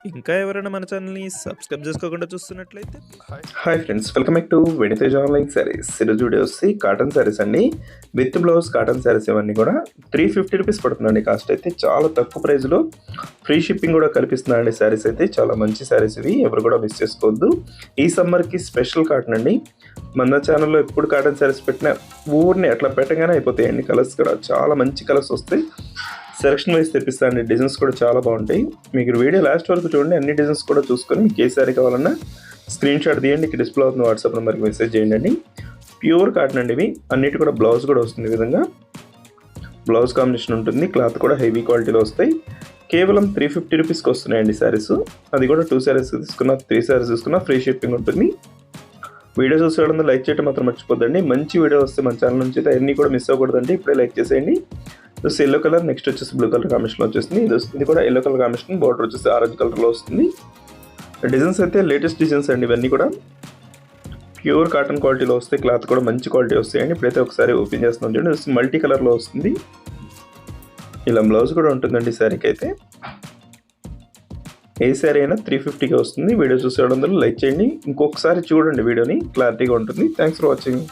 ఇంకా ఎవరైనా మన ఛానల్‌ని సబ్స్క్రైబ్ చేసుకోకుండా చూస్తున్నట్లయితే hi friends, welcome back to వెనితేజ్ online saris. ఈరోజు వీడియో వచ్చి కాటన్ శారీస్ అండి. విత్ బ్లౌజ్ కాటన్ శారీస్ ఇవన్నీ కూడా 350 రూపీస్ పడుతుందండి. కాస్ట్ అయితే చాలా తక్కువ ప్రైస్లో ఫ్రీ షిప్పింగ్ కూడా కల్పిస్తున్నారండి. శారీస్ అయితే చాలా మంచి శారీస్ ఇవి, ఎవరు కూడా మిస్ చేసుకోవద్దు. ఈ సమ్మర్కి స్పెషల్ కాటన్ అండి. మన ఛానల్లో ఎప్పుడు కాటన్ శారీస్ పెట్టినా ఊరిని అట్లా పెట్టగానే అయిపోతాయండి. కలర్స్ కూడా చాలా మంచి కలర్స్ వస్తాయి. Selection wise తెప్పిస్తానండి. డిజైన్స్ కూడా చాలా బాగుంటాయి. మీకు వీడియో లాస్ట్ వరకు చూడండి, అన్ని డిజైన్స్ కూడా చూసుకొని మీకు ఏ శారీ కావాలన్నా స్క్రీన్ షాట్ తీయండి. ఇక్కడ డిస్ప్లే అవుతున్న వాట్సాప్ నెంబర్కి మెసేజ్ చేయండి. ప్యూర్ కాటన్ అండి ఇవి. అన్నిటి కూడా బ్లౌజ్ కూడా వస్తుంది. ఈ విధంగా బ్లౌజ్ కాంబినేషన్ ఉంటుంది. క్లాత్ కూడా హెవీ క్వాలిటీలో వస్తాయి. కేవలం 350 రూపీస్కి వస్తున్నాయండి శారీస్. అది కూడా 2 శారీస్ తీసుకున్నా, 3 శారీస్ తీసుకున్నా ఫ్రీ షిప్పింగ్ ఉంటుంది. వీడియో చూసేయడం లైక్ చేయడం మాత్రం మర్చిపోద్దండి. మంచి వీడియో వస్తే మన ఛానల్ నుంచి అయితే అన్నీ కూడా మిస్ అవ్వకూడదండి. ఇప్పుడే లైక్ చేసేయండి. జస్ట్ ఎల్లో కలర్, నెక్స్ట్ వచ్చేసి బ్లూ కలర్ కాంబినేషన్లో వచ్చేసింది. ఇది కూడా ఎల్లో కలర్ కాంబినేషన్, బార్డర్ వచ్చేసి ఆరెంజ్ కలర్లో వస్తుంది. డిజైన్స్ అయితే లేటెస్ట్ డిజైన్స్ అండి. ఇవన్నీ కూడా ప్యూర్ కాటన్ క్వాలిటీలో వస్తాయి. క్లాత్ కూడా మంచి క్వాలిటీ వస్తాయండి. ఇప్పుడైతే ఒకసారి ఓపెన్ చేస్తున్నాం చూడండి. మల్టీ కలర్లో వస్తుంది. ఇలా బ్లౌజ్ కూడా ఉంటుందండి శారీకి అయితే. ఏ శారీ అయినా 350కి వస్తుంది. వీడియో చూసేయడం లైక్ చేయండి. ఇంకొకసారి చూడండి, వీడియోని క్లారిటీగా ఉంటుంది. Thanks for watching.